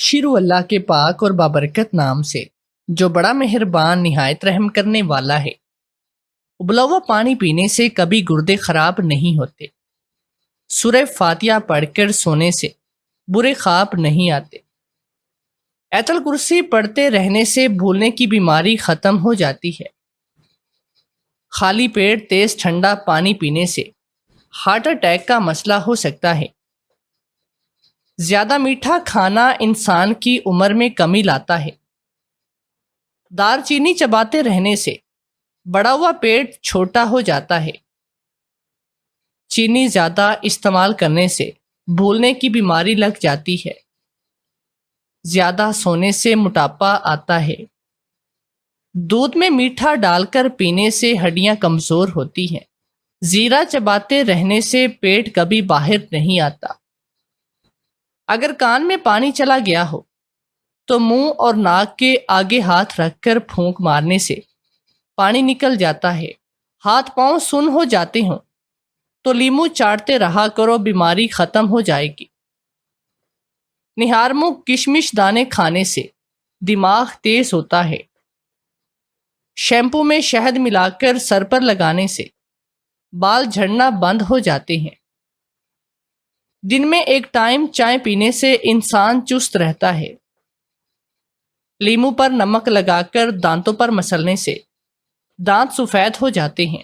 شروع اللہ کے پاک اور بابرکت نام سے جو بڑا مہربان نہایت رحم کرنے والا ہے۔ ابلا ہوا پانی پینے سے کبھی گردے خراب نہیں ہوتے۔ سورہ فاتحہ پڑھ کر سونے سے برے خواب نہیں آتے۔ ایت الکرسی پڑھتے رہنے سے بھولنے کی بیماری ختم ہو جاتی ہے۔ خالی پیٹ تیز ٹھنڈا پانی پینے سے ہارٹ اٹیک کا مسئلہ ہو سکتا ہے۔ زیادہ میٹھا کھانا انسان کی عمر میں کمی لاتا ہے۔ دار چینی چباتے رہنے سے بڑا ہوا پیٹ چھوٹا ہو جاتا ہے۔ چینی زیادہ استعمال کرنے سے بھولنے کی بیماری لگ جاتی ہے۔ زیادہ سونے سے موٹاپا آتا ہے۔ دودھ میں میٹھا ڈال کر پینے سے ہڈیاں کمزور ہوتی ہیں۔ زیرہ چباتے رہنے سے پیٹ کبھی باہر نہیں آتا۔ اگر کان میں پانی چلا گیا ہو تو منہ اور ناک کے آگے ہاتھ رکھ کر پھونک مارنے سے پانی نکل جاتا ہے۔ ہاتھ پاؤں سن ہو جاتے ہوں تو لیمو چاٹتے رہا کرو، بیماری ختم ہو جائے گی۔ نہار منہ کشمش دانے کھانے سے دماغ تیز ہوتا ہے۔ شیمپو میں شہد ملا کر سر پر لگانے سے بال جھڑنا بند ہو جاتے ہیں۔ دن میں ایک ٹائم چائے پینے سے انسان چست رہتا ہے۔ لیمو پر نمک لگا کر دانتوں پر مسلنے سے دانت سفید ہو جاتے ہیں۔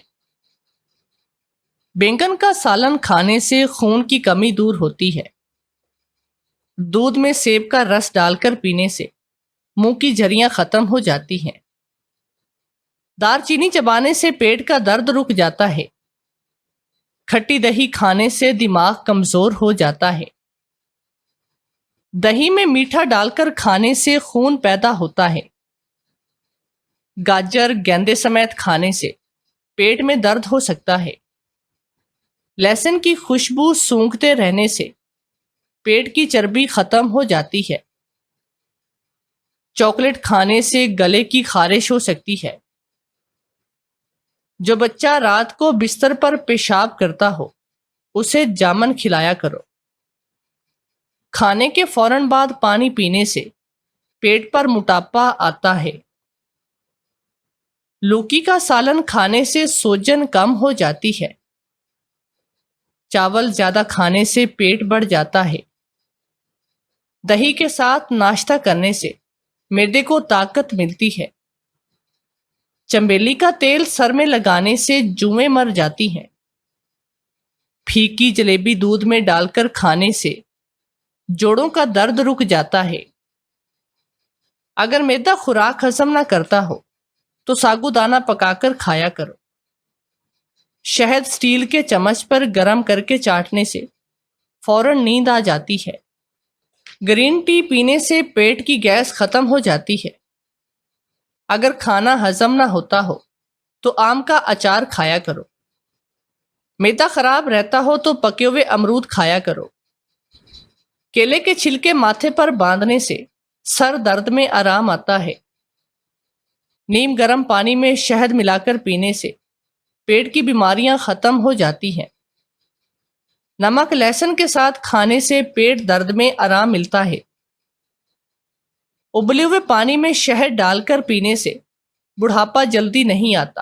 بینگن کا سالن کھانے سے خون کی کمی دور ہوتی ہے۔ دودھ میں سیب کا رس ڈال کر پینے سے منہ کی جھریاں ختم ہو جاتی ہیں۔ دار چینی چبانے سے پیٹ کا درد رک جاتا ہے۔ کھٹی دہی کھانے سے دماغ کمزور ہو جاتا ہے۔ دہی میں میٹھا ڈال کر کھانے سے خون پیدا ہوتا ہے۔ گاجر گیندے سمیت کھانے سے پیٹ میں درد ہو سکتا ہے۔ لہسن کی خوشبو سونگھتے رہنے سے پیٹ کی چربی ختم ہو جاتی ہے۔ چاکلیٹ کھانے سے گلے کی خارش ہو سکتی ہے۔ جو بچہ رات کو بستر پر پیشاب کرتا ہو اسے جامن کھلایا کرو۔ کھانے کے فوراً بعد پانی پینے سے پیٹ پر موٹاپا آتا ہے۔ لوکی کا سالن کھانے سے سوجن کم ہو جاتی ہے۔ چاول زیادہ کھانے سے پیٹ بڑھ جاتا ہے۔ دہی کے ساتھ ناشتہ کرنے سے معدے کو طاقت ملتی ہے۔ چنبیلی کا تیل سر میں لگانے سے جوئیں مر جاتی ہیں۔ پھیکی جلیبی دودھ میں ڈال کر کھانے سے جوڑوں کا درد رک جاتا ہے۔ اگر معدہ خوراک ہضم نہ کرتا ہو تو ساگو دانہ پکا کر کھایا کرو۔ شہد سٹیل کے چمچ پر گرم کر کے چاٹنے سے فوراً نیند آ جاتی ہے۔ گرین ٹی پینے سے پیٹ کی گیس ختم ہو جاتی ہے۔ اگر کھانا ہضم نہ ہوتا ہو تو آم کا اچار کھایا کرو۔ معدہ خراب رہتا ہو تو پکے ہوئے امرود کھایا کرو۔ کیلے کے چھلکے ماتھے پر باندھنے سے سر درد میں آرام آتا ہے۔ نیم گرم پانی میں شہد ملا کر پینے سے پیٹ کی بیماریاں ختم ہو جاتی ہیں۔ نمک لہسن کے ساتھ کھانے سے پیٹ درد میں آرام ملتا ہے۔ ابلے ہوئے پانی میں شہد ڈال کر پینے سے بڑھاپا جلدی نہیں آتا۔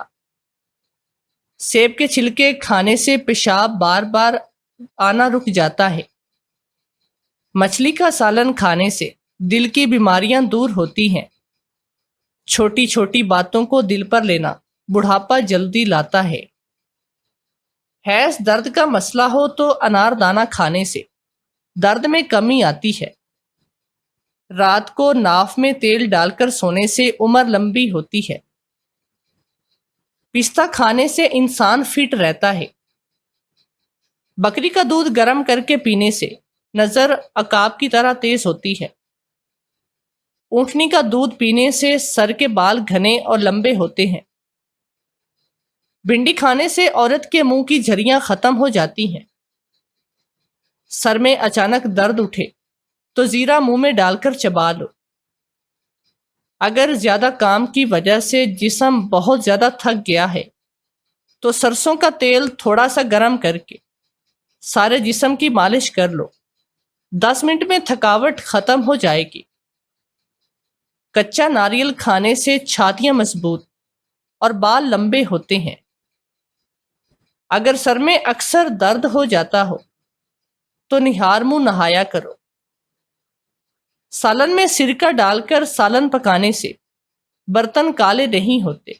سیب کے چھلکے کھانے سے پیشاب بار بار آنا رک جاتا ہے۔ مچھلی کا سالن کھانے سے دل کی بیماریاں دور ہوتی ہیں۔ چھوٹی چھوٹی باتوں کو دل پر لینا بڑھاپا جلدی لاتا ہے۔ حیض درد کا مسئلہ ہو تو انار دانہ کھانے سے درد میں کمی آتی ہے۔ رات کو ناف میں تیل ڈال کر سونے سے عمر لمبی ہوتی ہے۔ پستہ کھانے سے انسان فٹ رہتا ہے۔ بکری کا دودھ گرم کر کے پینے سے نظر عقاب کی طرح تیز ہوتی ہے۔ اونٹنی کا دودھ پینے سے سر کے بال گھنے اور لمبے ہوتے ہیں۔ بھنڈی کھانے سے عورت کے منہ کی جھریاں ختم ہو جاتی ہیں۔ سر میں اچانک درد اٹھے تو زیرہ منہ میں ڈال کر چبا لو۔ اگر زیادہ کام کی وجہ سے جسم بہت زیادہ تھک گیا ہے تو سرسوں کا تیل تھوڑا سا گرم کر کے سارے جسم کی مالش کر لو۔ 10 منٹ میں تھکاوٹ ختم ہو جائے گی۔ کچا ناریل کھانے سے چھاتیاں مضبوط اور بال لمبے ہوتے ہیں۔ اگر سر میں اکثر درد ہو جاتا ہو تو نہار منہ نہایا کرو۔ سالن میں سرکہ ڈال کر سالن پکانے سے برتن کالے نہیں ہوتے۔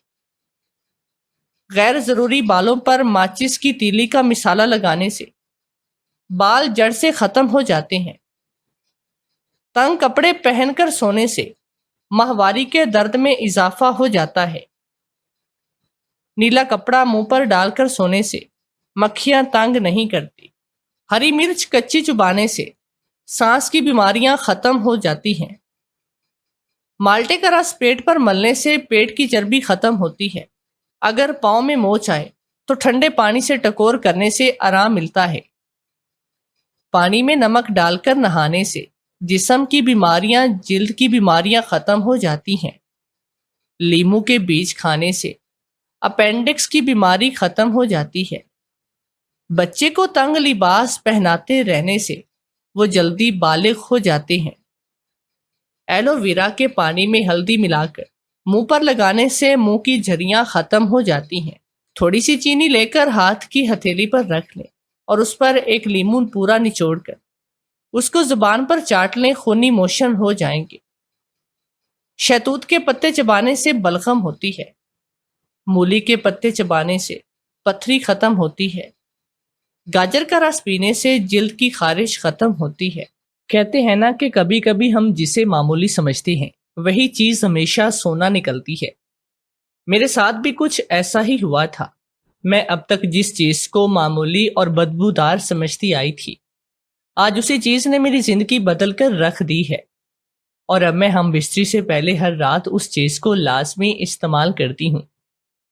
غیر ضروری بالوں پر ماچس کی تیلی کا مسالہ لگانے سے بال جڑ سے ختم ہو جاتے ہیں۔ تنگ کپڑے پہن کر سونے سے ماہواری کے درد میں اضافہ ہو جاتا ہے۔ نیلا کپڑا منہ پر ڈال کر سونے سے مکھیاں تنگ نہیں کرتی۔ ہری مرچ کچی چبانے سے سانس کی بیماریاں ختم ہو جاتی ہیں۔ مالٹے کا رس پیٹ پر ملنے سے پیٹ کی چربی ختم ہوتی ہے۔ اگر پاؤں میں موچ آئے تو ٹھنڈے پانی سے ٹکور کرنے سے آرام ملتا ہے۔ پانی میں نمک ڈال کر نہانے سے جسم کی بیماریاں، جلد کی بیماریاں ختم ہو جاتی ہیں۔ لیموں کے بیج کھانے سے اپینڈکس کی بیماری ختم ہو جاتی ہے۔ بچے کو تنگ لباس پہناتے رہنے سے وہ جلدی بالغ ہو جاتے ہیں۔ ایلو ویرا کے پانی میں ہلدی ملا کر منہ پر لگانے سے منہ کی جھریاں ختم ہو جاتی ہیں۔ تھوڑی سی چینی لے کر ہاتھ کی ہتھیلی پر رکھ لیں اور اس پر ایک لیمون پورا نچوڑ کر اس کو زبان پر چاٹ لیں، خونی موشن ہو جائیں گے۔ شہتوت کے پتے چبانے سے بلغم ہوتی ہے۔ مولی کے پتے چبانے سے پتھری ختم ہوتی ہے۔ گاجر کا رس پینے سے جلد کی خارش ختم ہوتی ہے۔ کہتے ہیں نا کہ کبھی کبھی ہم جسے معمولی سمجھتے ہیں وہی چیز ہمیشہ سونا نکلتی ہے۔ میرے ساتھ بھی کچھ ایسا ہی ہوا تھا۔ میں اب تک جس چیز کو معمولی اور بدبودار سمجھتی آئی تھی، آج اسی چیز نے میری زندگی بدل کر رکھ دی ہے، اور اب میں ہم بستری سے پہلے ہر رات اس چیز کو لازمی استعمال کرتی ہوں۔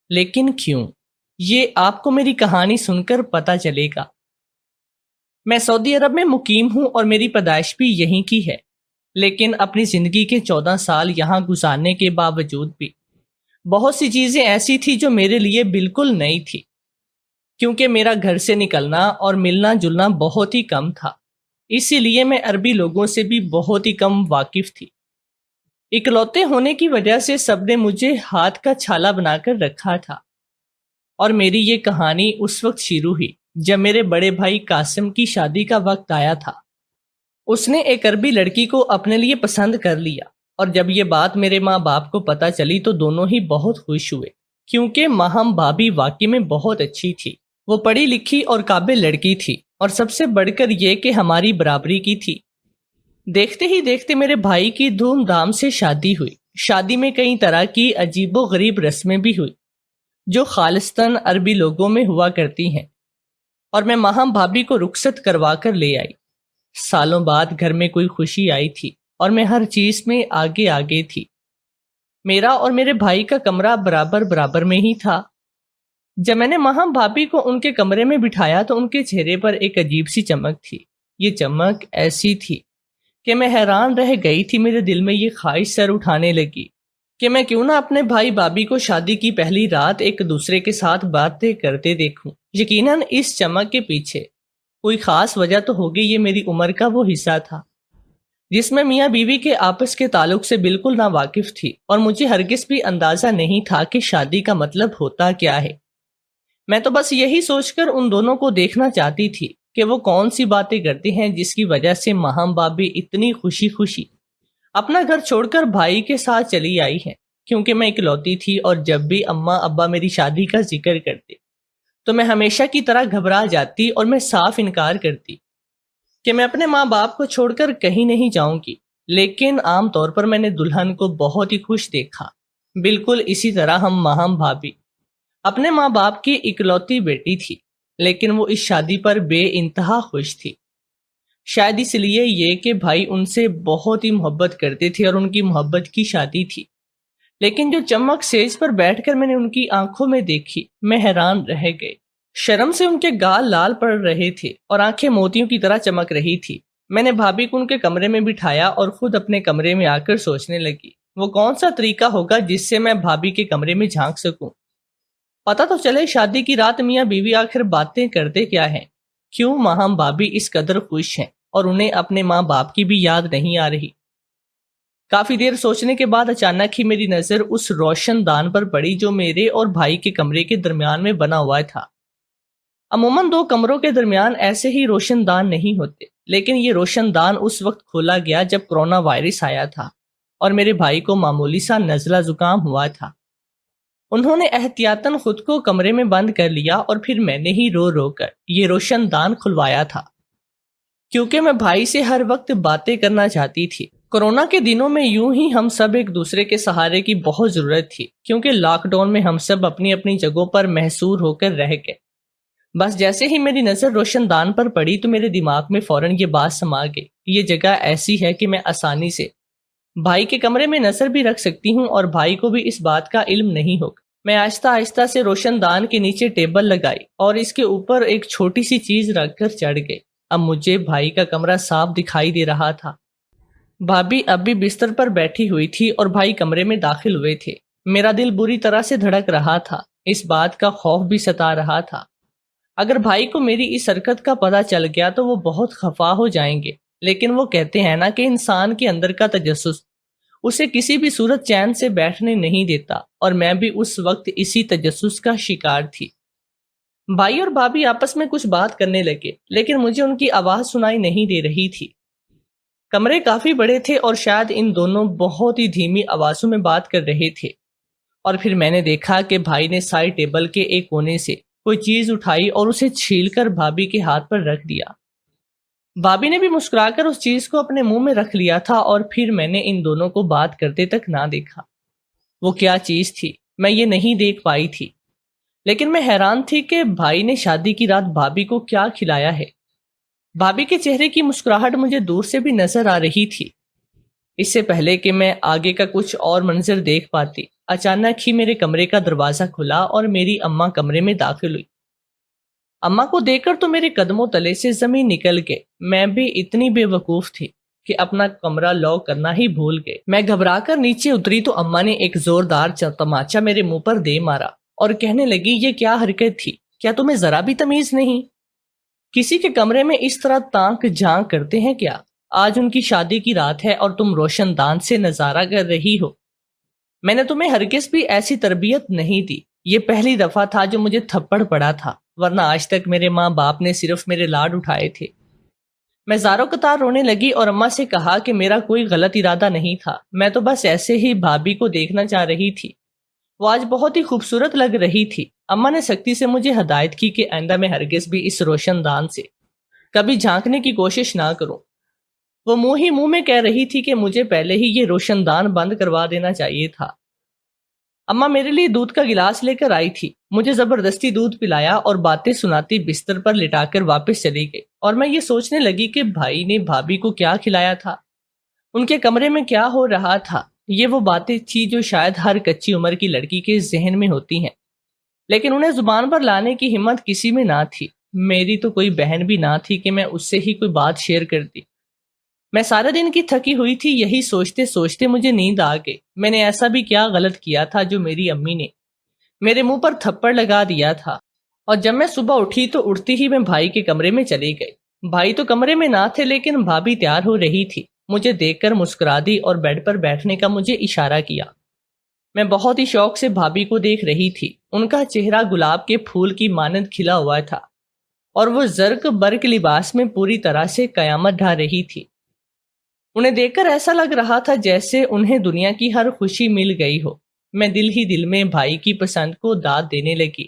لیکن کیوں؟ یہ آپ کو میری کہانی سن کر پتہ چلے گا۔ میں سعودی عرب میں مقیم ہوں اور میری پیدائش بھی یہیں کی ہے، لیکن اپنی زندگی کے 14 سال یہاں گزارنے کے باوجود بھی بہت سی چیزیں ایسی تھی جو میرے لیے بالکل نئی تھی، کیونکہ میرا گھر سے نکلنا اور ملنا جلنا بہت ہی کم تھا، اسی لیے میں عربی لوگوں سے بھی بہت ہی کم واقف تھی۔ اکلوتے ہونے کی وجہ سے سب نے مجھے ہاتھ کا چھالا بنا کر رکھا تھا، اور میری یہ کہانی اس وقت شروع ہوئی جب میرے بڑے بھائی قاسم کی شادی کا وقت آیا تھا۔ اس نے ایک عربی لڑکی کو اپنے لیے پسند کر لیا، اور جب یہ بات میرے ماں باپ کو پتہ چلی تو دونوں ہی بہت خوش ہوئے، کیونکہ ماہم بھابی واقعی میں بہت اچھی تھی۔ وہ پڑھی لکھی اور قابل لڑکی تھی، اور سب سے بڑھ کر یہ کہ ہماری برابری کی تھی۔ دیکھتے ہی دیکھتے میرے بھائی کی دھوم دھام سے شادی ہوئی۔ شادی میں کئی طرح کی عجیب و غریب رسمیں بھی ہوئی جو خالصتاً عربی لوگوں میں ہوا کرتی ہیں، اور میں ماہم بھابی کو رخصت کروا کر لے آئی۔ سالوں بعد گھر میں کوئی خوشی آئی تھی اور میں ہر چیز میں آگے آگے تھی۔ میرا اور میرے بھائی کا کمرہ برابر برابر میں ہی تھا۔ جب میں نے ماہم بھابی کو ان کے کمرے میں بٹھایا تو ان کے چہرے پر ایک عجیب سی چمک تھی۔ یہ چمک ایسی تھی کہ میں حیران رہ گئی تھی۔ میرے دل میں یہ خواہش سر اٹھانے لگی کہ میں کیوں نہ اپنے بھائی بھابی کو شادی کی پہلی رات ایک دوسرے کے ساتھ باتیں کرتے دیکھوں۔ یقیناً اس چمک کے پیچھے کوئی خاص وجہ تو ہوگی۔ یہ میری عمر کا وہ حصہ تھا جس میں میاں بیوی کے آپس کے تعلق سے بالکل ناواقف تھی، اور مجھے ہرگز بھی اندازہ نہیں تھا کہ شادی کا مطلب ہوتا کیا ہے۔ میں تو بس یہی سوچ کر ان دونوں کو دیکھنا چاہتی تھی کہ وہ کون سی باتیں کرتے ہیں جس کی وجہ سے ماہم بھابی اتنی خوشی خوشی اپنا گھر چھوڑ کر بھائی کے ساتھ چلی آئی ہے، کیونکہ میں اکلوتی تھی، اور جب بھی اماں ابا میری شادی کا ذکر کرتے تو میں ہمیشہ کی طرح گھبرا جاتی اور میں صاف انکار کرتی کہ میں اپنے ماں باپ کو چھوڑ کر کہیں نہیں جاؤں گی۔ لیکن عام طور پر میں نے دلہن کو بہت ہی خوش دیکھا۔ بالکل اسی طرح ہم ماہم بھابی اپنے ماں باپ کی اکلوتی بیٹی تھی، لیکن وہ اس شادی پر بے انتہا خوش تھی۔ شاید اس لیے یہ کہ بھائی ان سے بہت ہی محبت کرتے تھے اور ان کی محبت کی شادی تھی۔ لیکن جو چمک سیج پر بیٹھ کر میں نے ان کی آنکھوں میں دیکھی، میں حیران رہ گئی۔ شرم سے ان کے گال لال پڑ رہے تھے اور آنکھیں موتیوں کی طرح چمک رہی تھی۔ میں نے بھابی کو ان کے کمرے میں بٹھایا اور خود اپنے کمرے میں آ کر سوچنے لگی وہ کون سا طریقہ ہوگا جس سے میں بھابی کے کمرے میں جھانک سکوں۔ پتہ تو چلے شادی کی رات میاں بیوی آخر باتیں کرتے کیا ہیں، کیوں ماہم بھابی اس قدر خوش ہیں اور انہیں اپنے ماں باپ کی بھی یاد نہیں آ رہی۔ کافی دیر سوچنے کے بعد اچانک ہی میری نظر اس روشن دان پر پڑی جو میرے اور بھائی کے کمرے کے درمیان میں بنا ہوا تھا۔ عموماً دو کمروں کے درمیان ایسے ہی روشن دان نہیں ہوتے، لیکن یہ روشن دان اس وقت کھولا گیا جب کرونا وائرس آیا تھا اور میرے بھائی کو معمولی سا نزلہ زکام ہوا تھا۔ انہوں نے احتیاطاً خود کو کمرے میں بند کر لیا اور پھر میں نے ہی رو رو کر یہ روشن دان کھلوایا تھا، کیونکہ میں بھائی سے ہر وقت باتیں کرنا چاہتی تھی۔ کورونا کے دنوں میں یوں ہی ہم سب ایک دوسرے کے سہارے کی بہت ضرورت تھی، کیونکہ لاک ڈاؤن میں ہم سب اپنی اپنی جگہوں پر محصور ہو کر رہ گئے۔ بس جیسے ہی میری نظر روشن دان پر پڑی تو میرے دماغ میں فوراً یہ بات سما گئی، یہ جگہ ایسی ہے کہ میں آسانی سے بھائی کے کمرے میں نظر بھی رکھ سکتی ہوں اور بھائی کو بھی اس بات کا علم نہیں ہوگا۔ میں آہستہ آہستہ سے روشن دان کے نیچے ٹیبل لگائی اور اس کے اوپر ایک چھوٹی سی چیز رکھ کر چڑھ گئی۔ اب مجھے بھائی کا کمرہ صاف دکھائی دے رہا تھا۔ بھابھی اب بھی بستر پر بیٹھی ہوئی تھی اور بھائی کمرے میں داخل ہوئے تھے۔ میرا دل بری طرح سے دھڑک رہا تھا، اس بات کا خوف بھی ستا رہا تھا اگر بھائی کو میری اس حرکت کا پتہ چل گیا تو وہ بہت خفا ہو جائیں گے، لیکن وہ کہتے ہیں نا کہ انسان کے اندر کا تجسس اسے کسی بھی صورت چین سے بیٹھنے نہیں دیتا، اور میں بھی اس وقت اسی تجسس کا شکار تھی۔ بھائی اور بھابھی آپس میں کچھ بات کرنے لگے، لیکن مجھے ان کی آواز سنائی نہیں دے رہی تھی۔ کمرے کافی بڑے تھے اور شاید ان دونوں بہت ہی دھیمی آوازوں میں بات کر رہے تھے، اور پھر میں نے دیکھا کہ بھائی نے سائڈ ٹیبل کے ایک کونے سے کوئی چیز اٹھائی اور اسے چھیل کر بھابھی کے ہاتھ پر رکھ دیا۔ بھابھی نے بھی مسکرا کر اس چیز کو اپنے منہ میں رکھ لیا تھا، اور پھر میں نے ان دونوں کو بات کرتے تک نہ دیکھا۔ وہ کیا چیز تھی میں یہ نہیں دیکھ پائی تھی، لیکن میں حیران تھی کہ بھائی نے شادی کی رات بھابھی کو کیا کھلایا ہے۔ بھابھی کے چہرے کی مسکراہٹ مجھے دور سے بھی نظر آ رہی تھی۔ اس سے پہلے کہ میں آگے کا کچھ اور منظر دیکھ پاتی، اچانک ہی میرے کمرے کا دروازہ کھلا اور میری اماں کمرے میں داخل ہوئی۔ اماں کو دیکھ کر تو میرے قدموں تلے سے زمین نکل گئے۔ میں بھی اتنی بے وقوف تھی کہ اپنا کمرہ لاک کرنا ہی بھول گئے۔ میں گھبرا کر نیچے اتری تو اماں نے ایک زوردار تماچا میرے منہ پر دے مارا اور کہنے لگی، یہ کیا حرکت تھی؟ کیا تمہیں ذرا بھی تمیز نہیں؟ کسی کے کمرے میں اس طرح تانک جھانک کرتے ہیں کیا؟ آج ان کی شادی کی رات ہے اور تم روشن دان سے نظارہ کر رہی ہو۔ میں نے تمہیں ہرگز بھی ایسی تربیت نہیں دی۔ یہ پہلی دفعہ تھا جو مجھے تھپڑ پڑا تھا، ورنہ آج تک میرے ماں باپ نے صرف میرے لاڈ اٹھائے تھے۔ میں زاروں قطار رونے لگی اور اماں سے کہا کہ میرا کوئی غلط ارادہ نہیں تھا، میں تو بس ایسے ہی بھابھی کو دیکھنا چاہ رہی تھی، وہ آج بہت ہی خوبصورت لگ رہی تھی۔ اماں نے سختی سے مجھے ہدایت کی کہ آئندہ میں ہرگز بھی اس روشن دان سے کبھی جھانکنے کی کوشش نہ کروں۔ وہ منہ ہی منہ میں کہہ رہی تھی کہ مجھے پہلے ہی یہ روشن دان بند کروا دینا چاہیے تھا۔ اماں میرے لیے دودھ کا گلاس لے کر آئی تھی، مجھے زبردستی دودھ پلایا اور باتیں سناتی بستر پر لٹا کر واپس چلی گئی، اور میں یہ سوچنے لگی کہ بھائی نے بھابھی کو کیا کھلایا تھا، ان کے کمرے میں کیا ہو رہا تھا۔ یہ وہ باتیں تھی جو شاید ہر کچی عمر کی لڑکی کے ذہن میں ہوتی ہیں، لیکن انہیں زبان پر لانے کی ہمت کسی میں نہ تھی۔ میری تو کوئی بہن بھی نہ تھی کہ میں اس سے ہی کوئی بات شیئر کرتی۔ میں سارے دن کی تھکی ہوئی تھی، یہی سوچتے سوچتے مجھے نیند آ گئی۔ میں نے ایسا بھی کیا غلط کیا تھا جو میری امی نے میرے منہ پر تھپڑ لگا دیا تھا؟ اور جب میں صبح اٹھی تو اٹھتی ہی میں بھائی کے کمرے میں چلی گئی۔ بھائی تو کمرے میں نہ تھے، لیکن بھابھی تیار ہو رہی تھی، مجھے دیکھ کر مسکرا دی اور بیڈ پر بیٹھنے کا مجھے اشارہ کیا۔ میں بہت ہی شوق سے بھابھی کو دیکھ رہی تھی، ان کا چہرہ گلاب کے پھول کی مانند کھلا ہوا تھا، اور وہ زرق برق لباس میں پوری طرح سے قیامت ڈھا رہی تھی۔ انہیں دیکھ کر ایسا لگ رہا تھا جیسے انہیں دنیا کی ہر خوشی مل گئی ہو۔ میں دل ہی دل میں بھائی کی پسند کو داد دینے لگی،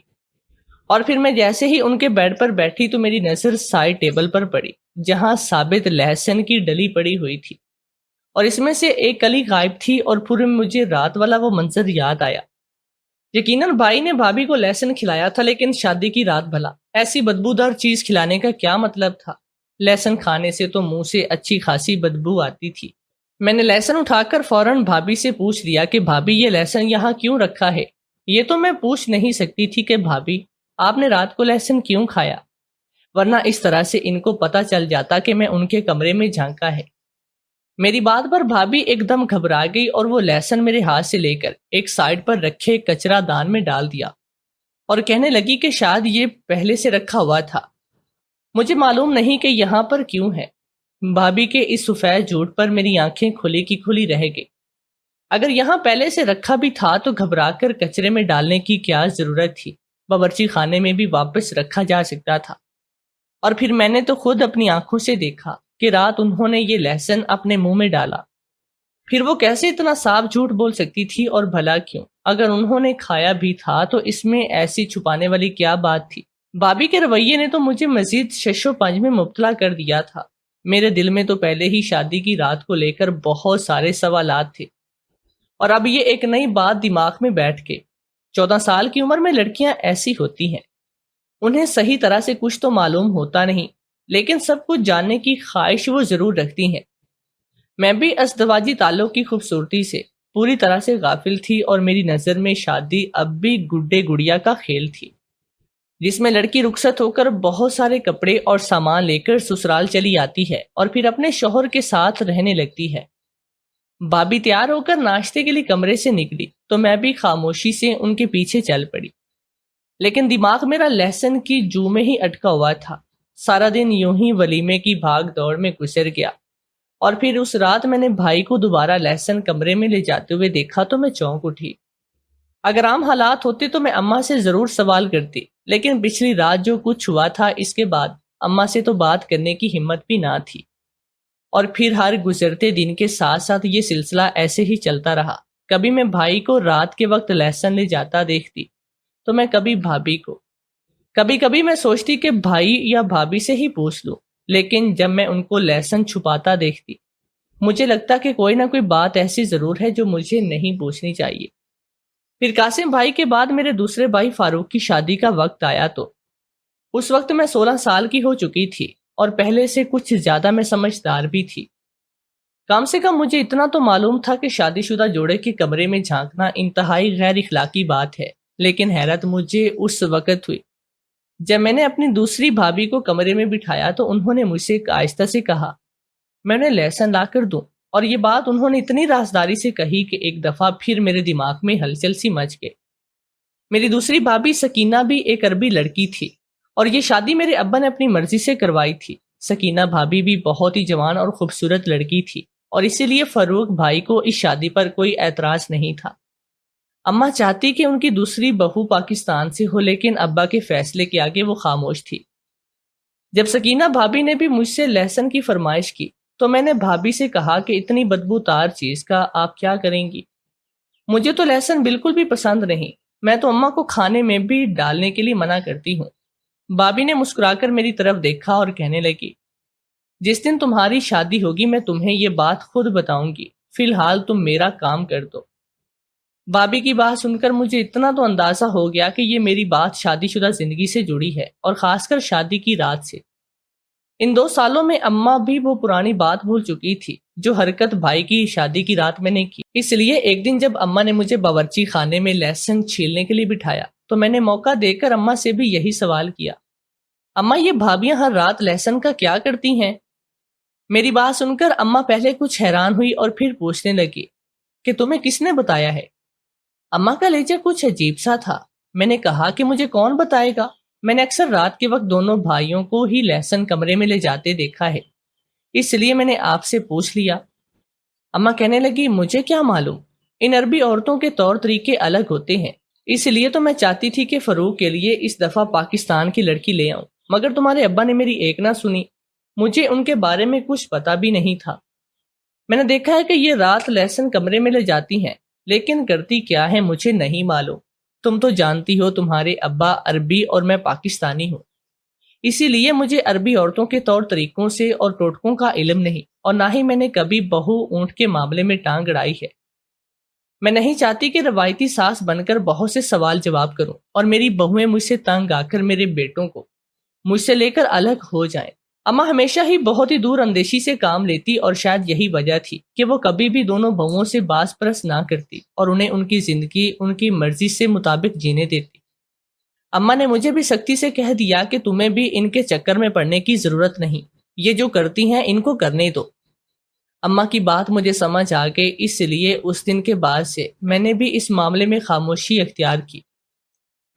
اور پھر میں جیسے ہی ان کے بیڈ پر بیٹھی تو میری نظر سائڈ ٹیبل پر پڑی، جہاں ثابت لہسن کی ڈلی پڑی ہوئی تھی، اور اس میں سے ایک کلی غائب تھی، اور پورے مجھے رات والا وہ منظر یاد آیا۔ یقیناً بھائی نے بھابھی کو لہسن کھلایا تھا، لیکن شادی کی رات بھلا ایسی بدبودار چیز کھلانے کا کیا مطلب تھا؟ لہسن کھانے سے تو منہ سے اچھی خاصی بدبو آتی تھی۔ میں نے لہسن اٹھا کر فوراً بھابھی سے پوچھ لیا کہ بھابھی یہ لہسن یہاں کیوں رکھا ہے؟ یہ تو میں پوچھ نہیں سکتی تھی کہ بھابھی آپ نے رات کو لہسن کیوں کھایا، ورنہ اس طرح سے ان کو پتہ چل جاتا کہ میں ان کے کمرے میں جھانکا ہے۔ میری بات پر بھابھی ایک دم گھبرا گئی اور وہ لہسن میرے ہاتھ سے لے کر ایک سائڈ پر رکھے کچرا دان میں ڈال دیا، اور کہنے لگی کہ شاید یہ پہلے سے رکھا ہوا تھا، مجھے معلوم نہیں کہ یہاں پر کیوں ہے۔ بھابھی کے اس سفید جھوٹ پر میری آنکھیں کھلی کی کھلی رہ گئی۔ اگر یہاں پہلے سے رکھا بھی تھا تو گھبرا کر کچرے میں ڈالنے کی کیا ضرورت تھی؟ باورچی خانے میں بھی واپس رکھا جا سکتا تھا۔ اور پھر میں نے تو خود اپنی آنکھوں سے دیکھا کہ رات انہوں نے یہ لہسن اپنے منہ میں ڈالا۔ پھر وہ کیسے اتنا صاف جھوٹ بول سکتی تھی، اور بھلا کیوں؟ اگر انہوں نے کھایا بھی تھا تو اس میں ایسی چھپانے والی کیا بات تھی؟ بھابھی کے رویے نے تو مجھے مزید شش و پنج میں مبتلا کر دیا تھا۔ میرے دل میں تو پہلے ہی شادی کی رات کو لے کر بہت سارے سوالات تھے، اور اب یہ ایک نئی بات دماغ میں بیٹھ کے 14 سال کی عمر میں لڑکیاں ایسی ہوتی ہیں، انہیں صحیح طرح سے کچھ تو معلوم ہوتا نہیں، لیکن سب کچھ جاننے کی خواہش وہ ضرور رکھتی ہیں۔ میں بھی ازدواجی تعلق کی خوبصورتی سے پوری طرح سے غافل تھی، اور میری نظر میں شادی اب بھی گڈے گڑیا کا کھیل تھی، جس میں لڑکی رخصت ہو کر بہت سارے کپڑے اور سامان لے کر سسرال چلی آتی ہے اور پھر اپنے شوہر کے ساتھ رہنے لگتی ہے۔ بھابھی تیار ہو کر ناشتے کے لیے کمرے سے نکلی تو میں بھی خاموشی سے ان کے پیچھے چل پڑی، لیکن دماغ میرا لہسن کی جو میں ہی اٹکا ہوا تھا۔ سارا دن یوں ہی ولیمے کی بھاگ دوڑ میں گزر گیا، اور پھر اس رات میں نے بھائی کو دوبارہ لہسن کمرے میں لے جاتے ہوئے دیکھا تو میں چونک اٹھی۔ اگر عام حالات ہوتے تو میں اماں سے ضرور سوال کرتی، لیکن پچھلی رات جو کچھ ہوا تھا اس کے بعد اماں سے تو بات کرنے کی ہمت بھی نہ تھی، اور پھر ہر گزرتے دن کے ساتھ ساتھ یہ سلسلہ ایسے ہی چلتا رہا۔ کبھی میں بھائی کو رات کے وقت لہسن لے جاتا دیکھتی تو میں کبھی بھابھی کو، کبھی کبھی میں سوچتی کہ بھائی یا بھابھی سے ہی پوچھ لوں، لیکن جب میں ان کو لہسن چھپاتا دیکھتی مجھے لگتا کہ کوئی نہ کوئی بات ایسی ضرور ہے جو مجھے نہیں پوچھنی چاہیے۔ پھر قاسم بھائی کے بعد میرے دوسرے بھائی فاروق کی شادی کا وقت آیا تو اس وقت میں 16 سال کی ہو چکی تھی، اور پہلے سے کچھ زیادہ میں سمجھدار بھی تھی۔ کم سے کم مجھے اتنا تو معلوم تھا کہ شادی شدہ جوڑے کے کمرے میں جھانکنا انتہائی غیر اخلاقی بات ہے، لیکن حیرت مجھے اس وقت ہوئی جب میں نے اپنی دوسری بھابھی کو کمرے میں بٹھایا تو انہوں نے مجھ سے آہستہ سے کہا میں انہیں لہسن لا کر دوں، اور یہ بات انہوں نے اتنی رازداری سے کہی کہ ایک دفعہ پھر میرے دماغ میں ہلچل سی مچ گئی۔ میری دوسری بھابھی سکینہ بھی ایک عربی لڑکی تھی، اور یہ شادی میرے ابا نے اپنی مرضی سے کروائی تھی۔ سکینہ بھابھی بھی بہت ہی جوان اور خوبصورت لڑکی تھی، اور اسی لیے فاروق بھائی کو اس شادی پر کوئی اعتراض نہیں تھا۔ اماں چاہتی کہ ان کی دوسری بہو پاکستان سے ہو، لیکن ابا کے فیصلے کے آگے وہ خاموش تھی۔ جب سکینہ بھابھی نے بھی مجھ سے لہسن کی فرمائش کی تو میں نے بھابھی سے کہا کہ اتنی بدبو تار چیز کا آپ کیا کریں گی؟ مجھے تو لہسن بالکل بھی پسند نہیں، میں تو اماں کو کھانے میں بھی ڈالنے کے لیے منع کرتی ہوں۔ بھابھی نے مسکرا کر میری طرف دیکھا اور کہنے لگی جس دن تمہاری شادی ہوگی میں تمہیں یہ بات خود بتاؤں گی، فی الحال تم میرا کام کر دو۔ بھابھی کی بات سن کر مجھے اتنا تو اندازہ ہو گیا کہ یہ میری بات شادی شدہ زندگی سے جڑی ہے، اور خاص کر شادی کی رات سے۔ ان 2 سالوں میں اماں بھی وہ پرانی بات بھول چکی تھی جو حرکت بھائی کی شادی کی رات میں نے کی۔ اس لیے ایک دن جب اماں نے مجھے باورچی خانے میں لہسن چھیلنے کے لیے بٹھایا تو میں نے موقع دے کر اماں سے بھی یہی سوال کیا، اماں یہ بھابیاں ہر رات لہسن کا کیا کرتی ہیں؟ میری بات سن کر اماں پہلے کچھ حیران ہوئی اور پھر پوچھنے لگی کہ تمہیں کس نے بتایا ہے؟ اماں کا لہجہ کچھ عجیب سا تھا۔ میں نے کہا کہ مجھے کون بتائے گا، میں نے اکثر رات کے وقت دونوں بھائیوں کو ہی لہسن کمرے میں لے جاتے دیکھا ہے، اس لیے میں نے آپ سے پوچھ لیا۔ اماں کہنے لگی مجھے کیا معلوم، ان عربی عورتوں کے طور طریقے الگ ہوتے ہیں، اس لیے تو میں چاہتی تھی کہ فاروق کے لیے اس دفعہ پاکستان کی لڑکی لے آؤں، مگر تمہارے ابا نے میری ایک نہ سنی، مجھے ان کے بارے میں کچھ پتا بھی نہیں تھا۔ میں نے دیکھا ہے کہ یہ رات لہسن کمرے میں لے جاتی ہیں، لیکن کرتی کیا ہے مجھے نہیں معلوم۔ تم تو جانتی ہو تمہارے ابا عربی اور میں پاکستانی ہوں، اسی لیے مجھے عربی عورتوں کے طور طریقوں سے اور ٹوٹکوں کا علم نہیں، اور نہ ہی میں نے کبھی بہو اونٹ کے معاملے میں ٹانگ اڑائی ہے۔ میں نہیں چاہتی کہ روایتی ساس بن کر بہت سے سوال جواب کروں اور میری بہویں مجھ سے تنگ آ کر میرے بیٹوں کو مجھ سے لے کر الگ ہو جائیں۔ اماں ہمیشہ ہی بہت ہی دور اندیشی سے کام لیتی، اور شاید یہی وجہ تھی کہ وہ کبھی بھی دونوں بہوؤں سے باز پرس نہ کرتی اور انہیں ان کی زندگی ان کی مرضی سے مطابق جینے دیتی۔ اماں نے مجھے بھی سختی سے کہہ دیا کہ تمہیں بھی ان کے چکر میں پڑنے کی ضرورت نہیں، یہ جو کرتی ہیں ان کو کرنے دو۔ اماں کی بات مجھے سمجھ آ گئی، اس لیے اس دن کے بعد سے میں نے بھی اس معاملے میں خاموشی اختیار کی۔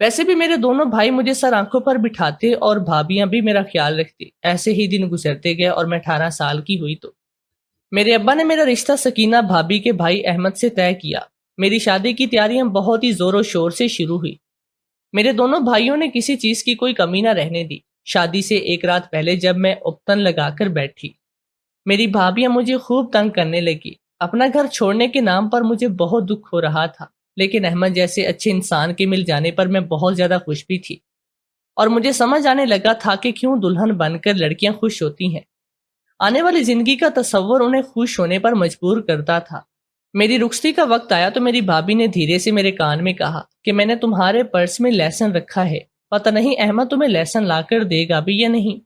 ویسے بھی میرے دونوں بھائی مجھے سر آنکھوں پر بٹھاتے اور بھابیاں بھی میرا خیال رکھتی۔ ایسے ہی دن گزرتے گئے اور میں 18 سال کی ہوئی تو میرے ابا نے میرا رشتہ سکینہ بھابی کے بھائی احمد سے طے کیا۔ میری شادی کی تیاریاں بہت ہی زور و شور سے شروع ہوئی۔ میرے دونوں بھائیوں نے کسی چیز کی کوئی کمی نہ رہنے دی۔ شادی سے ایک رات پہلے جب میں اپتن لگا کر بیٹھی، میری بھابیاں مجھے خوب تنگ کرنے لگی۔ اپنا گھر چھوڑنے کے نام پر مجھے بہت دکھ ہو رہا تھا، لیکن احمد جیسے اچھے انسان کے مل جانے پر میں بہت زیادہ خوش بھی تھی، اور مجھے سمجھ آنے لگا تھا کہ کیوں دلہن بن کر لڑکیاں خوش ہوتی ہیں۔ آنے والی زندگی کا تصور انہیں خوش ہونے پر مجبور کرتا تھا۔ میری رخصتی کا وقت آیا تو میری بھابی نے دھیرے سے میرے کان میں کہا کہ میں نے تمہارے پرس میں لہسن رکھا ہے، پتہ نہیں احمد تمہیں لہسن لا کر دے گا بھی یا نہیں،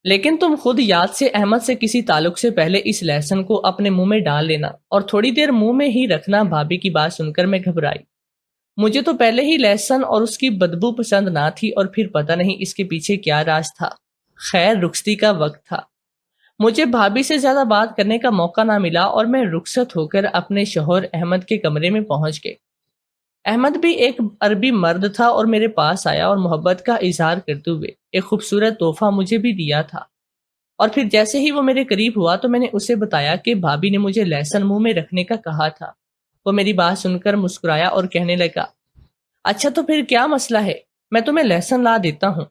لیکن تم خود یاد سے احمد سے کسی تعلق سے پہلے اس لہسن کو اپنے منہ میں ڈال لینا اور تھوڑی دیر منہ میں ہی رکھنا۔ بھابی کی بات سن کر میں گھبرائی۔ مجھے تو پہلے ہی لہسن اور اس کی بدبو پسند نہ تھی، اور پھر پتہ نہیں اس کے پیچھے کیا راز تھا۔ خیر، رخصتی کا وقت تھا، مجھے بھابی سے زیادہ بات کرنے کا موقع نہ ملا اور میں رخصت ہو کر اپنے شوہر احمد کے کمرے میں پہنچ گئے۔ احمد بھی ایک عربی مرد تھا اور میرے پاس آیا اور محبت کا اظہار کرتے ہوئے ایک خوبصورت تحفہ مجھے بھی دیا تھا، اور پھر جیسے ہی وہ میرے قریب ہوا تو میں نے اسے بتایا کہ بھابی نے مجھے لہسن منہ میں رکھنے کا کہا تھا۔ وہ میری بات سن کر مسکرایا اور کہنے لگا، اچھا تو پھر کیا مسئلہ ہے، میں تمہیں لہسن لا دیتا ہوں۔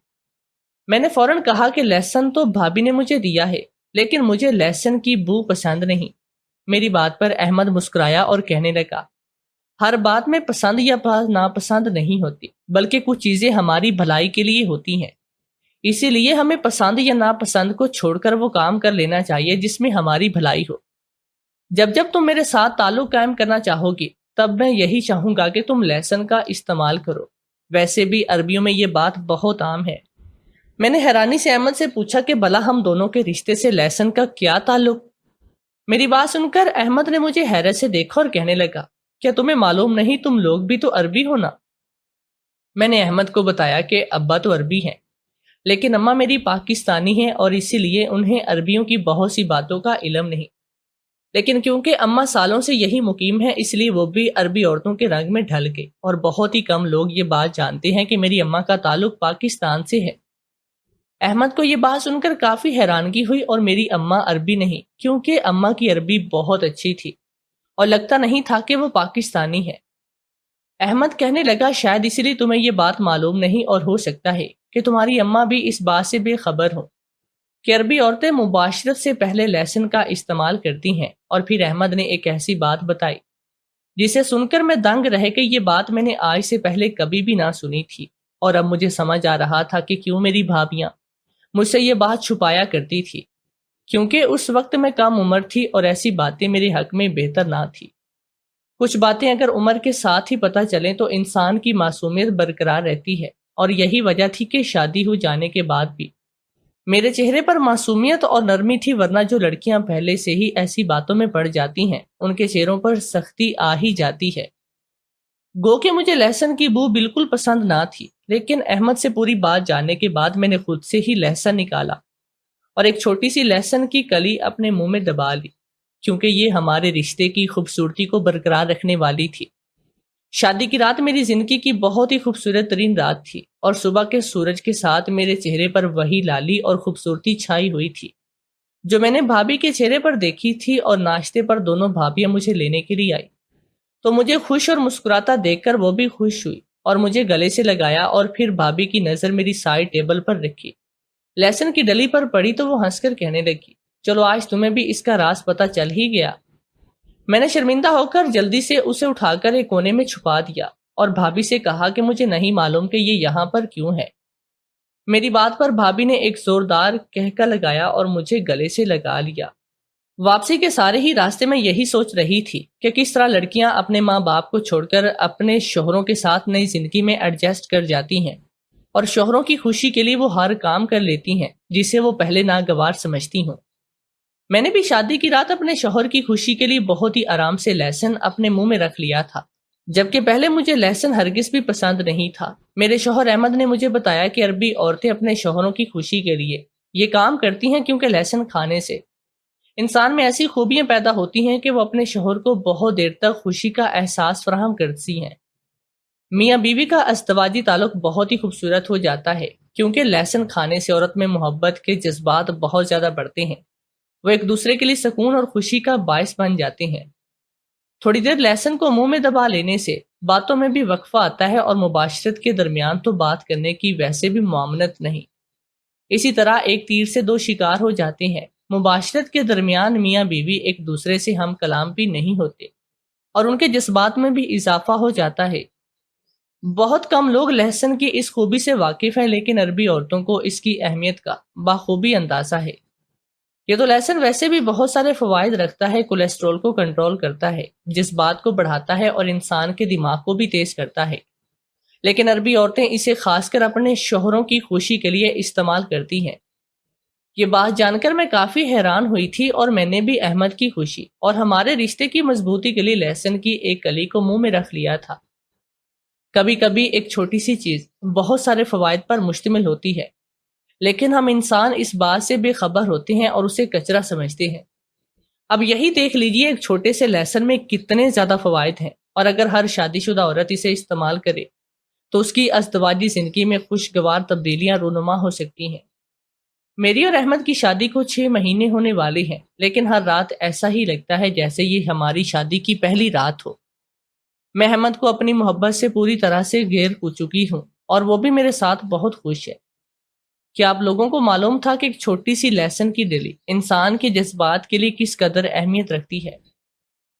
میں نے فوراً کہا کہ لہسن تو بھابی نے مجھے دیا ہے، لیکن مجھے لہسن کی بو پسند نہیں۔ میری بات پر احمد مسکرایا اور کہنے لگا، ہر بات میں پسند یا ناپسند نہیں ہوتی، بلکہ کچھ چیزیں ہماری بھلائی کے لیے ہوتی ہیں، اسی لیے ہمیں پسند یا ناپسند کو چھوڑ کر وہ کام کر لینا چاہیے جس میں ہماری بھلائی ہو۔ جب جب تم میرے ساتھ تعلق قائم کرنا چاہو گی، تب میں یہی چاہوں گا کہ تم لہسن کا استعمال کرو۔ ویسے بھی عربیوں میں یہ بات بہت عام ہے۔ میں نے حیرانی سے احمد سے پوچھا کہ بھلا ہم دونوں کے رشتے سے لہسن کا کیا تعلق؟ میری بات سن کر احمد نے مجھے حیرت سے دیکھا اور کہنے لگا، کیا تمہیں معلوم نہیں تم لوگ بھی تو عربی ہو نا؟ میں نے احمد کو بتایا کہ ابا تو عربی ہیں، لیکن اماں میری پاکستانی ہیں اور اسی لیے انہیں عربیوں کی بہت سی باتوں کا علم نہیں، لیکن کیونکہ اماں سالوں سے یہی مقیم ہے اس لیے وہ بھی عربی عورتوں کے رنگ میں ڈھل گئے، اور بہت ہی کم لوگ یہ بات جانتے ہیں کہ میری اماں کا تعلق پاکستان سے ہے۔ احمد کو یہ بات سن کر کافی حیرانگی ہوئی، اور میری اماں عربی نہیں، کیونکہ اماں کی عربی بہت اچھی تھی اور لگتا نہیں تھا کہ وہ پاکستانی ہے۔ احمد کہنے لگا، شاید اسی لیے تمہیں یہ بات معلوم نہیں، اور ہو سکتا ہے کہ تمہاری اماں بھی اس بات سے بے خبر ہو کہ عربی عورتیں مباشرت سے پہلے لہسن کا استعمال کرتی ہیں۔ اور پھر احمد نے ایک ایسی بات بتائی جسے سن کر میں دنگ رہ گئی۔ یہ بات میں نے آج سے پہلے کبھی بھی نہ سنی تھی، اور اب مجھے سمجھ آ رہا تھا کہ کیوں میری بھابیاں مجھ سے یہ بات چھپایا کرتی تھی، کیونکہ اس وقت میں کم عمر تھی اور ایسی باتیں میرے حق میں بہتر نہ تھی۔ کچھ باتیں اگر عمر کے ساتھ ہی پتہ چلیں تو انسان کی معصومیت برقرار رہتی ہے، اور یہی وجہ تھی کہ شادی ہو جانے کے بعد بھی میرے چہرے پر معصومیت اور نرمی تھی، ورنہ جو لڑکیاں پہلے سے ہی ایسی باتوں میں پڑ جاتی ہیں ان کے چہروں پر سختی آ ہی جاتی ہے۔ گو کہ مجھے لہسن کی بو بالکل پسند نہ تھی، لیکن احمد سے پوری بات جاننے کے بعد میں نے خود سے ہی لہسن نکالا اور ایک چھوٹی سی لہسن کی کلی اپنے منہ میں دبا لی، کیونکہ یہ ہمارے رشتے کی خوبصورتی کو برقرار رکھنے والی تھی۔ شادی کی رات میری زندگی کی بہت ہی خوبصورت ترین رات تھی، اور صبح کے سورج کے ساتھ میرے چہرے پر وہی لالی اور خوبصورتی چھائی ہوئی تھی جو میں نے بھابی کے چہرے پر دیکھی تھی۔ اور ناشتے پر دونوں بھابیاں مجھے لینے کے لیے آئی تو مجھے خوش اور مسکراتا دیکھ کر وہ بھی خوش ہوئی اور مجھے گلے سے لگایا، اور پھر بھابی کی نظر میری سائڈ ٹیبل پر رکھی، لہسن کی ڈلی پر پڑی تو وہ ہنس کر کہنے لگی، چلو آج تمہیں بھی اس کا راز پتہ چل ہی گیا۔ میں نے شرمندہ ہو کر جلدی سے اسے اٹھا کر ایک کونے میں چھپا دیا اور بھابی سے کہا کہ مجھے نہیں معلوم کہ یہ یہاں پر کیوں ہے۔ میری بات پر بھابی نے ایک زوردار کہکا لگایا اور مجھے گلے سے لگا لیا۔ واپسی کے سارے ہی راستے میں یہی سوچ رہی تھی کہ کس طرح لڑکیاں اپنے ماں باپ کو چھوڑ کر اپنے شوہروں کے ساتھ نئی زندگی میں ایڈجسٹ کر جاتی ہیں، اور شوہروں کی خوشی کے لیے وہ ہر کام کر لیتی ہیں جسے وہ پہلے ناگوار سمجھتی ہوں۔ میں نے بھی شادی کی رات اپنے شوہر کی خوشی کے لیے بہت ہی آرام سے لہسن اپنے منہ میں رکھ لیا تھا، جبکہ پہلے مجھے لہسن ہرگز بھی پسند نہیں تھا۔ میرے شوہر احمد نے مجھے بتایا کہ عربی عورتیں اپنے شوہروں کی خوشی کے لیے یہ کام کرتی ہیں، کیونکہ لہسن کھانے سے انسان میں ایسی خوبیاں پیدا ہوتی ہیں کہ وہ اپنے شوہر کو بہت دیر تک خوشی کا احساس فراہم کرتی ہیں۔ میاں بیوی کا ازدواجی تعلق بہت ہی خوبصورت ہو جاتا ہے کیونکہ لہسن کھانے سے عورت میں محبت کے جذبات بہت زیادہ بڑھتے ہیں۔ وہ ایک دوسرے کے لیے سکون اور خوشی کا باعث بن جاتے ہیں۔ تھوڑی دیر لہسن کو منہ میں دبا لینے سے باتوں میں بھی وقفہ آتا ہے اور مباشرت کے درمیان تو بات کرنے کی ویسے بھی معاملت نہیں۔ اسی طرح ایک تیر سے دو شکار ہو جاتے ہیں۔ مباشرت کے درمیان میاں بیوی ایک دوسرے سے ہم کلام بھی نہیں ہوتے اور ان کے جذبات میں بھی اضافہ ہو جاتا ہے۔ بہت کم لوگ لہسن کی اس خوبی سے واقف ہیں، لیکن عربی عورتوں کو اس کی اہمیت کا بخوبی اندازہ ہے۔ یہ تو لہسن ویسے بھی بہت سارے فوائد رکھتا ہے۔ کولیسٹرول کو کنٹرول کرتا ہے، جذبات کو بڑھاتا ہے اور انسان کے دماغ کو بھی تیز کرتا ہے۔ لیکن عربی عورتیں اسے خاص کر اپنے شوہروں کی خوشی کے لیے استعمال کرتی ہیں۔ یہ بات جان کر میں کافی حیران ہوئی تھی اور میں نے بھی احمد کی خوشی اور ہمارے رشتے کی مضبوطی کے لیے لہسن کی ایک کلی کو منہ میں رکھ لیا تھا۔ کبھی کبھی ایک چھوٹی سی چیز بہت سارے فوائد پر مشتمل ہوتی ہے، لیکن ہم انسان اس بات سے بے خبر ہوتے ہیں اور اسے کچرا سمجھتے ہیں۔ اب یہی دیکھ لیجئے ایک چھوٹے سے لہسن میں کتنے زیادہ فوائد ہیں، اور اگر ہر شادی شدہ عورت اسے استعمال کرے تو اس کی ازدواجی زندگی میں خوشگوار تبدیلیاں رونما ہو سکتی ہیں۔ میری اور احمد کی شادی کو 6 مہینے ہونے والے ہیں، لیکن ہر رات ایسا ہی لگتا ہے جیسے یہ ہماری شادی کی پہلی رات ہو۔ میں احمد کو اپنی محبت سے پوری طرح سے گھیر چکی ہوں اور وہ بھی میرے ساتھ بہت خوش ہے۔ کیا آپ لوگوں کو معلوم تھا کہ ایک چھوٹی سی لہسن کی ڈلی انسان کے جذبات کے لیے کس قدر اہمیت رکھتی ہے؟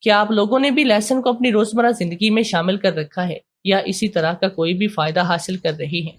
کیا آپ لوگوں نے بھی لہسن کو اپنی روزمرہ زندگی میں شامل کر رکھا ہے یا اسی طرح کا کوئی بھی فائدہ حاصل کر رہی ہیں؟